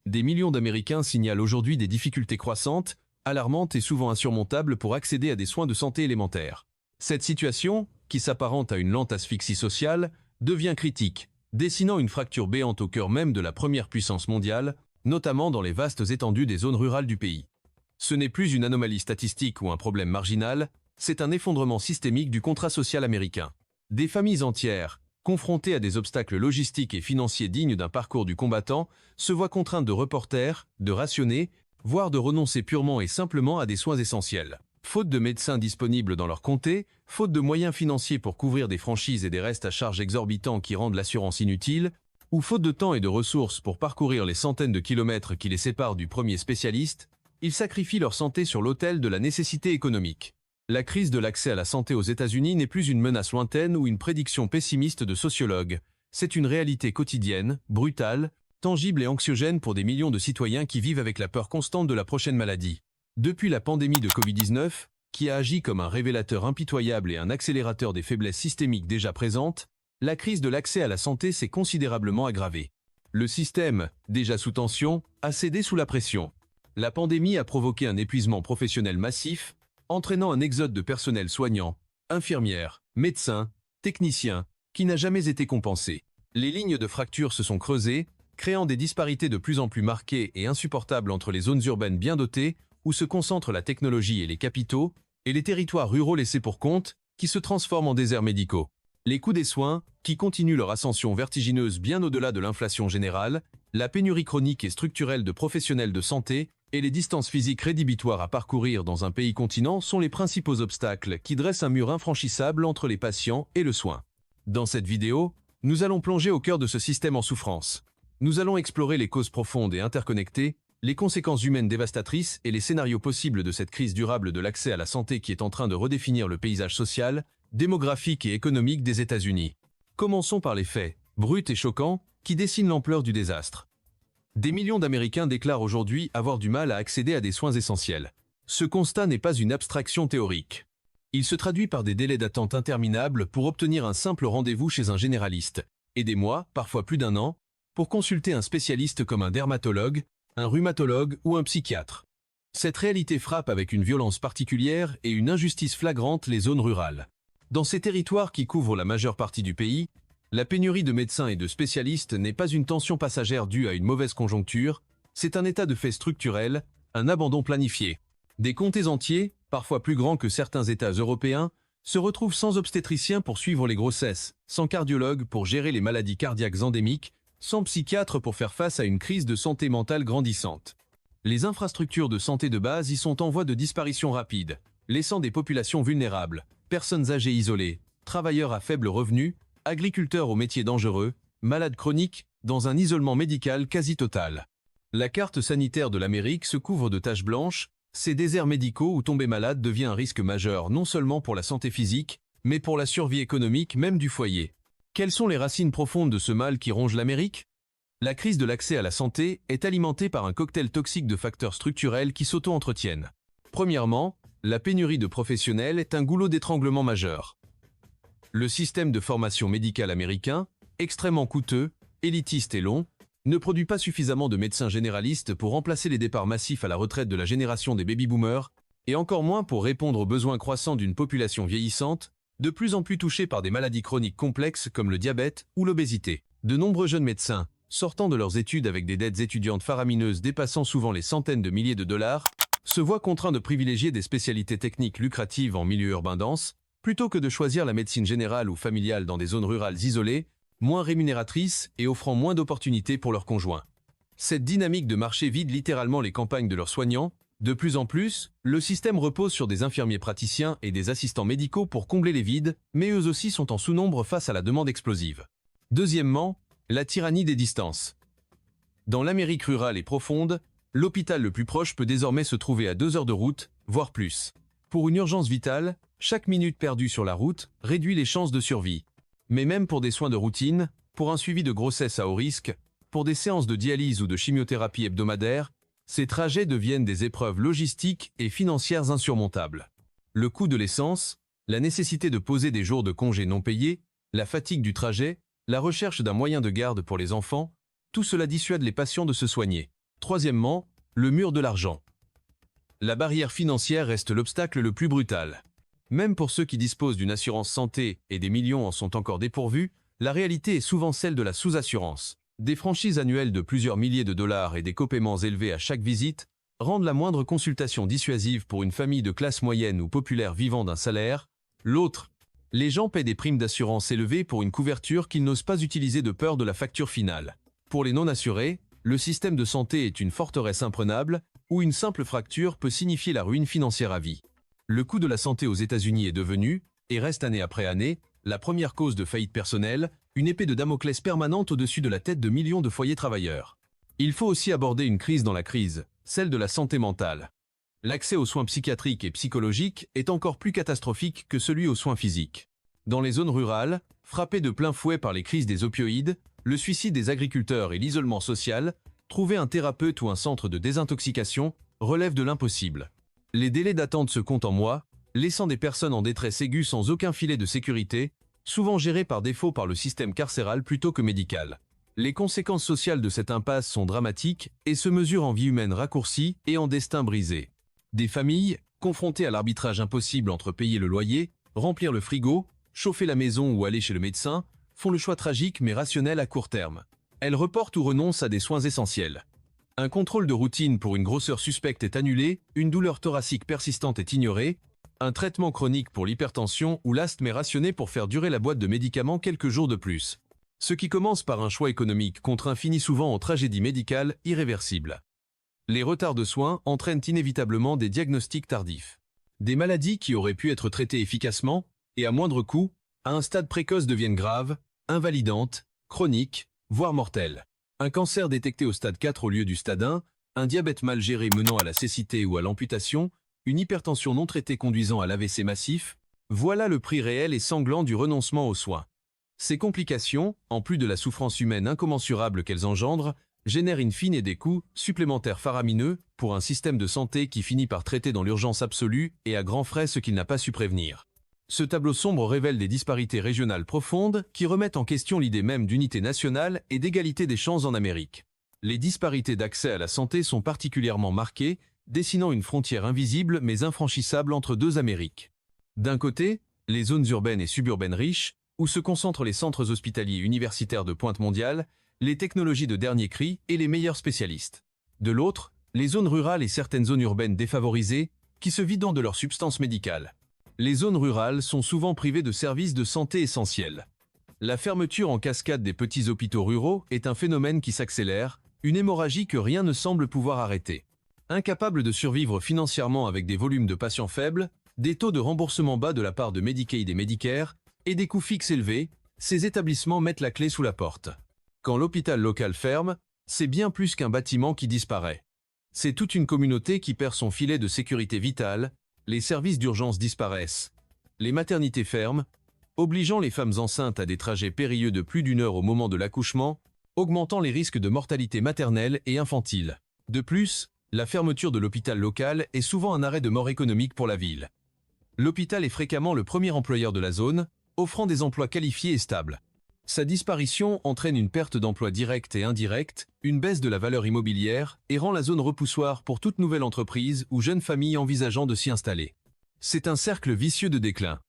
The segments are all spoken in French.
Des millions d'Américains signalent aujourd'hui des difficultés croissantes, alarmantes et souvent insurmontables pour accéder à des soins de santé élémentaires. Cette situation, qui s'apparente à une lente asphyxie sociale, devient critique, dessinant une fracture béante au cœur même de la première puissance mondiale, notamment dans les vastes étendues des zones rurales du pays. Ce n'est plus une anomalie statistique ou un problème marginal, c'est un effondrement systémique du contrat social américain. Des familles entières, confrontées à des obstacles logistiques et financiers dignes d'un parcours du combattant, se voient contraintes de reporter, de rationner, voire de renoncer purement et simplement à des soins essentiels. Faute de médecins disponibles dans leur comté, faute de moyens financiers pour couvrir des franchises et des restes à charge exorbitants qui rendent l'assurance inutile, ou faute de temps et de ressources pour parcourir les centaines de kilomètres qui les séparent du premier spécialiste, ils sacrifient leur santé sur l'autel de la nécessité économique. La crise de l'accès à la santé aux États-Unis n'est plus une menace lointaine ou une prédiction pessimiste de sociologues. C'est une réalité quotidienne, brutale, tangible et anxiogène pour des millions de citoyens qui vivent avec la peur constante de la prochaine maladie. Depuis la pandémie de Covid-19, qui a agi comme un révélateur impitoyable et un accélérateur des faiblesses systémiques déjà présentes, la crise de l'accès à la santé s'est considérablement aggravée. Le système, déjà sous tension, a cédé sous la pression. La pandémie a provoqué un épuisement professionnel massif, entraînant un exode de personnel soignant, infirmières, médecins, techniciens, qui n'a jamais été compensé. Les lignes de fracture se sont creusées, créant des disparités de plus en plus marquées et insupportables entre les zones urbaines bien dotées, où se concentrent la technologie et les capitaux, et les territoires ruraux laissés pour compte, qui se transforment en déserts médicaux. Les coûts des soins, qui continuent leur ascension vertigineuse bien au-delà de l'inflation générale, la pénurie chronique et structurelle de professionnels de santé, et les distances physiques rédhibitoires à parcourir dans un pays continent sont les principaux obstacles qui dressent un mur infranchissable entre les patients et le soin. Dans cette vidéo, nous allons plonger au cœur de ce système en souffrance. Nous allons explorer les causes profondes et interconnectées, les conséquences humaines dévastatrices et les scénarios possibles de cette crise durable de l'accès à la santé qui est en train de redéfinir le paysage social, démographique et économique des États-Unis. Commençons par les faits, bruts et choquants, qui dessinent l'ampleur du désastre. Des millions d'Américains déclarent aujourd'hui avoir du mal à accéder à des soins essentiels. Ce constat n'est pas une abstraction théorique. Il se traduit par des délais d'attente interminables pour obtenir un simple rendez-vous chez un généraliste, et des mois, parfois plus d'un an, pour consulter un spécialiste comme un dermatologue, un rhumatologue ou un psychiatre. Cette réalité frappe avec une violence particulière et une injustice flagrante les zones rurales. Dans ces territoires qui couvrent la majeure partie du pays, la pénurie de médecins et de spécialistes n'est pas une tension passagère due à une mauvaise conjoncture, c'est un état de fait structurel, un abandon planifié. Des comtés entiers, parfois plus grands que certains États européens, se retrouvent sans obstétricien pour suivre les grossesses, sans cardiologue pour gérer les maladies cardiaques endémiques, sans psychiatre pour faire face à une crise de santé mentale grandissante. Les infrastructures de santé de base y sont en voie de disparition rapide, laissant des populations vulnérables, personnes âgées isolées, travailleurs à faible revenu, agriculteurs aux métiers dangereux, malades chroniques, dans un isolement médical quasi total. La carte sanitaire de l'Amérique se couvre de taches blanches, ces déserts médicaux où tomber malade devient un risque majeur non seulement pour la santé physique, mais pour la survie économique même du foyer. Quelles sont les racines profondes de ce mal qui ronge l'Amérique? La crise de l'accès à la santé est alimentée par un cocktail toxique de facteurs structurels qui s'auto-entretiennent. Premièrement, la pénurie de professionnels est un goulot d'étranglement majeur. Le système de formation médicale américain, extrêmement coûteux, élitiste et long, ne produit pas suffisamment de médecins généralistes pour remplacer les départs massifs à la retraite de la génération des baby-boomers, et encore moins pour répondre aux besoins croissants d'une population vieillissante, de plus en plus touchée par des maladies chroniques complexes comme le diabète ou l'obésité. De nombreux jeunes médecins, sortant de leurs études avec des dettes étudiantes faramineuses dépassant souvent les centaines de milliers de dollars, se voient contraints de privilégier des spécialités techniques lucratives en milieu urbain dense, plutôt que de choisir la médecine générale ou familiale dans des zones rurales isolées, moins rémunératrices et offrant moins d'opportunités pour leurs conjoints. Cette dynamique de marché vide littéralement les campagnes de leurs soignants. De plus en plus, le système repose sur des infirmiers praticiens et des assistants médicaux pour combler les vides, mais eux aussi sont en sous-nombre face à la demande explosive. Deuxièmement, la tyrannie des distances. Dans l'Amérique rurale et profonde, l'hôpital le plus proche peut désormais se trouver à 2 heures de route, voire plus. Pour une urgence vitale, chaque minute perdue sur la route réduit les chances de survie. Mais même pour des soins de routine, pour un suivi de grossesse à haut risque, pour des séances de dialyse ou de chimiothérapie hebdomadaires, ces trajets deviennent des épreuves logistiques et financières insurmontables. Le coût de l'essence, la nécessité de poser des jours de congés non payés, la fatigue du trajet, la recherche d'un moyen de garde pour les enfants, tout cela dissuade les patients de se soigner. Troisièmement, le mur de l'argent. La barrière financière reste l'obstacle le plus brutal. Même pour ceux qui disposent d'une assurance santé et des millions en sont encore dépourvus, la réalité est souvent celle de la sous-assurance. Des franchises annuelles de plusieurs milliers de dollars et des copaiements élevés à chaque visite rendent la moindre consultation dissuasive pour une famille de classe moyenne ou populaire vivant d'un salaire. L'autre, les gens paient des primes d'assurance élevées pour une couverture qu'ils n'osent pas utiliser de peur de la facture finale. Pour les non-assurés, le système de santé est une forteresse imprenable où une simple fracture peut signifier la ruine financière à vie. Le coût de la santé aux États-Unis est devenu, et reste année après année, la première cause de faillite personnelle, une épée de Damoclès permanente au-dessus de la tête de millions de foyers travailleurs. Il faut aussi aborder une crise dans la crise, celle de la santé mentale. L'accès aux soins psychiatriques et psychologiques est encore plus catastrophique que celui aux soins physiques. Dans les zones rurales, frappées de plein fouet par les crises des opioïdes, le suicide des agriculteurs et l'isolement social, trouver un thérapeute ou un centre de désintoxication relève de l'impossible. Les délais d'attente se comptent en mois, laissant des personnes en détresse aiguë sans aucun filet de sécurité, souvent gérées par défaut par le système carcéral plutôt que médical. Les conséquences sociales de cette impasse sont dramatiques et se mesurent en vie humaine raccourcie et en destin brisé. Des familles, confrontées à l'arbitrage impossible entre payer le loyer, remplir le frigo, chauffer la maison ou aller chez le médecin, font le choix tragique mais rationnel à court terme. Elles reportent ou renoncent à des soins essentiels. Un contrôle de routine pour une grosseur suspecte est annulé, une douleur thoracique persistante est ignorée, un traitement chronique pour l'hypertension ou l'asthme est rationné pour faire durer la boîte de médicaments quelques jours de plus. Ce qui commence par un choix économique contraint finit souvent en tragédie médicale irréversible. Les retards de soins entraînent inévitablement des diagnostics tardifs. Des maladies qui auraient pu être traitées efficacement, et à moindre coût, à un stade précoce deviennent graves, invalidantes, chroniques, voire mortelles. Un cancer détecté au stade 4 au lieu du stade 1, un diabète mal géré menant à la cécité ou à l'amputation, une hypertension non traitée conduisant à l'AVC massif, voilà le prix réel et sanglant du renoncement aux soins. Ces complications, en plus de la souffrance humaine incommensurable qu'elles engendrent, génèrent in fine des coûts supplémentaires faramineux pour un système de santé qui finit par traiter dans l'urgence absolue et à grands frais ce qu'il n'a pas su prévenir. Ce tableau sombre révèle des disparités régionales profondes qui remettent en question l'idée même d'unité nationale et d'égalité des chances en Amérique. Les disparités d'accès à la santé sont particulièrement marquées, dessinant une frontière invisible mais infranchissable entre deux Amériques. D'un côté, les zones urbaines et suburbaines riches, où se concentrent les centres hospitaliers universitaires de pointe mondiale, les technologies de dernier cri et les meilleurs spécialistes. De l'autre, les zones rurales et certaines zones urbaines défavorisées, qui se vident de leur substance médicale. Les zones rurales sont souvent privées de services de santé essentiels. La fermeture en cascade des petits hôpitaux ruraux est un phénomène qui s'accélère, une hémorragie que rien ne semble pouvoir arrêter. Incapables de survivre financièrement avec des volumes de patients faibles, des taux de remboursement bas de la part de Medicaid et Medicare, et des coûts fixes élevés, ces établissements mettent la clé sous la porte. Quand l'hôpital local ferme, c'est bien plus qu'un bâtiment qui disparaît. C'est toute une communauté qui perd son filet de sécurité vitale, les services d'urgence disparaissent, les maternités ferment, obligeant les femmes enceintes à des trajets périlleux de plus d'1 heure au moment de l'accouchement, augmentant les risques de mortalité maternelle et infantile. De plus, la fermeture de l'hôpital local est souvent un arrêt de mort économique pour la ville. L'hôpital est fréquemment le premier employeur de la zone, offrant des emplois qualifiés et stables. Sa disparition entraîne une perte d'emplois directs et indirects, une baisse de la valeur immobilière et rend la zone repoussoir pour toute nouvelle entreprise ou jeune famille envisageant de s'y installer. C'est un cercle vicieux de déclin.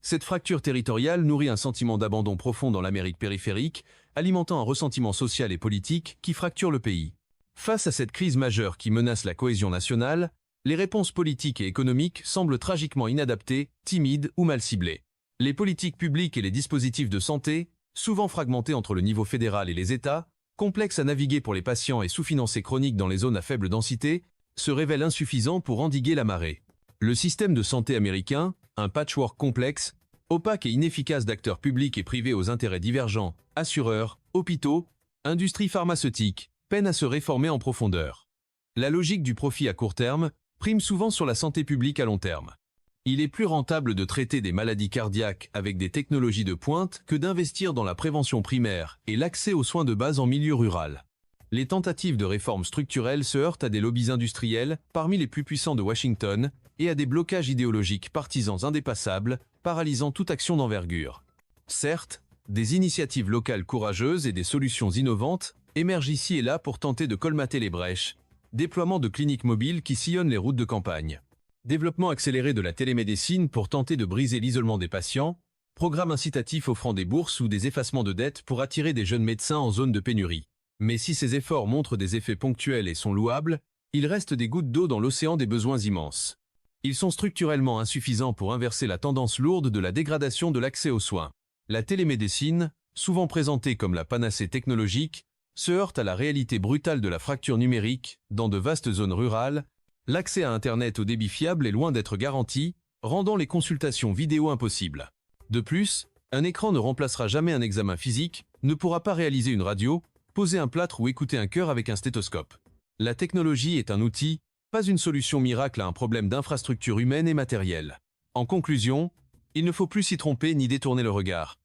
Cette fracture territoriale nourrit un sentiment d'abandon profond dans l'Amérique périphérique, alimentant un ressentiment social et politique qui fracture le pays. Face à cette crise majeure qui menace la cohésion nationale, les réponses politiques et économiques semblent tragiquement inadaptées, timides ou mal ciblées. Les politiques publiques et les dispositifs de santé, souvent fragmentés entre le niveau fédéral et les États, complexes à naviguer pour les patients et sous-financés chroniques dans les zones à faible densité, se révèlent insuffisants pour endiguer la marée. Le système de santé américain, un patchwork complexe, opaque et inefficace d'acteurs publics et privés aux intérêts divergents, assureurs, hôpitaux, industries pharmaceutiques, peine à se réformer en profondeur. La logique du profit à court terme prime souvent sur la santé publique à long terme. Il est plus rentable de traiter des maladies cardiaques avec des technologies de pointe que d'investir dans la prévention primaire et l'accès aux soins de base en milieu rural. Les tentatives de réformes structurelles se heurtent à des lobbies industriels parmi les plus puissants de Washington et à des blocages idéologiques partisans indépassables, paralysant toute action d'envergure. Certes, des initiatives locales courageuses et des solutions innovantes émergent ici et là pour tenter de colmater les brèches. Déploiement de cliniques mobiles qui sillonnent les routes de campagne. Développement accéléré de la télémédecine pour tenter de briser l'isolement des patients. Programme incitatif offrant des bourses ou des effacements de dettes pour attirer des jeunes médecins en zone de pénurie. Mais si ces efforts montrent des effets ponctuels et sont louables, il reste des gouttes d'eau dans l'océan des besoins immenses. Ils sont structurellement insuffisants pour inverser la tendance lourde de la dégradation de l'accès aux soins. La télémédecine, souvent présentée comme la panacée technologique, se heurte à la réalité brutale de la fracture numérique. Dans de vastes zones rurales, l'accès à Internet au débit fiable est loin d'être garanti, rendant les consultations vidéo impossibles. De plus, un écran ne remplacera jamais un examen physique, ne pourra pas réaliser une radio, poser un plâtre ou écouter un cœur avec un stéthoscope. La technologie est un outil, pas une solution miracle à un problème d'infrastructure humaine et matérielle. En conclusion, il ne faut plus s'y tromper ni détourner le regard.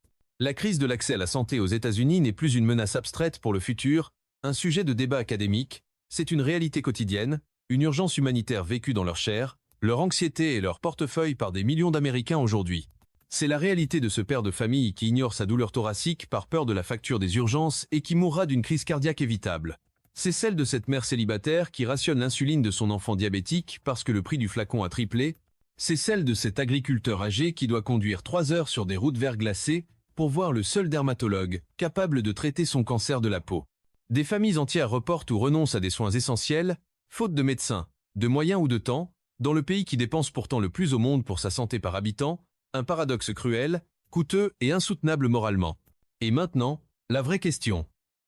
La crise de l'accès à la santé aux États-Unis n'est plus une menace abstraite pour le futur, un sujet de débat académique, c'est une réalité quotidienne, une urgence humanitaire vécue dans leur chair, leur anxiété et leur portefeuille par des millions d'Américains aujourd'hui. C'est la réalité de ce père de famille qui ignore sa douleur thoracique par peur de la facture des urgences et qui mourra d'une crise cardiaque évitable. C'est celle de cette mère célibataire qui rationne l'insuline de son enfant diabétique parce que le prix du flacon a triplé. C'est celle de cet agriculteur âgé qui doit conduire 3 heures sur des routes verglacées pour voir le seul dermatologue capable de traiter son cancer de la peau. Des familles entières reportent ou renoncent à des soins essentiels, faute de médecins, de moyens ou de temps, dans le pays qui dépense pourtant le plus au monde pour sa santé par habitant, un paradoxe cruel, coûteux et insoutenable moralement. Et maintenant, la vraie question,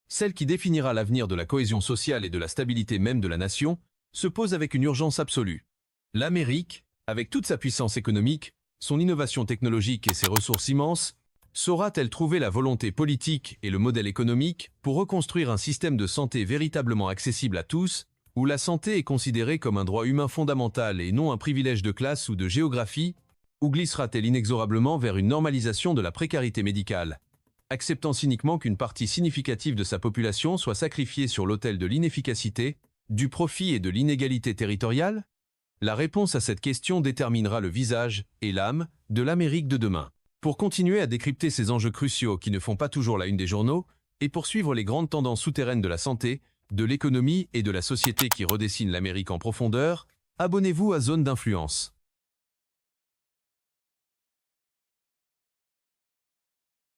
celle qui définira l'avenir de la cohésion sociale et de la stabilité même de la nation, se pose avec une urgence absolue. L'Amérique, avec toute sa puissance économique, son innovation technologique et ses ressources immenses, saura-t-elle trouver la volonté politique et le modèle économique pour reconstruire un système de santé véritablement accessible à tous, où la santé est considérée comme un droit humain fondamental et non un privilège de classe ou de géographie, ou glissera-t-elle inexorablement vers une normalisation de la précarité médicale, acceptant cyniquement qu'une partie significative de sa population soit sacrifiée sur l'autel de l'inefficacité, du profit et de l'inégalité territoriale? La réponse à cette question déterminera le visage et l'âme de l'Amérique de demain. Pour continuer à décrypter ces enjeux cruciaux qui ne font pas toujours la une des journaux, et pour suivre les grandes tendances souterraines de la santé, de l'économie et de la société qui redessinent l'Amérique en profondeur, abonnez-vous à Zone d'influence.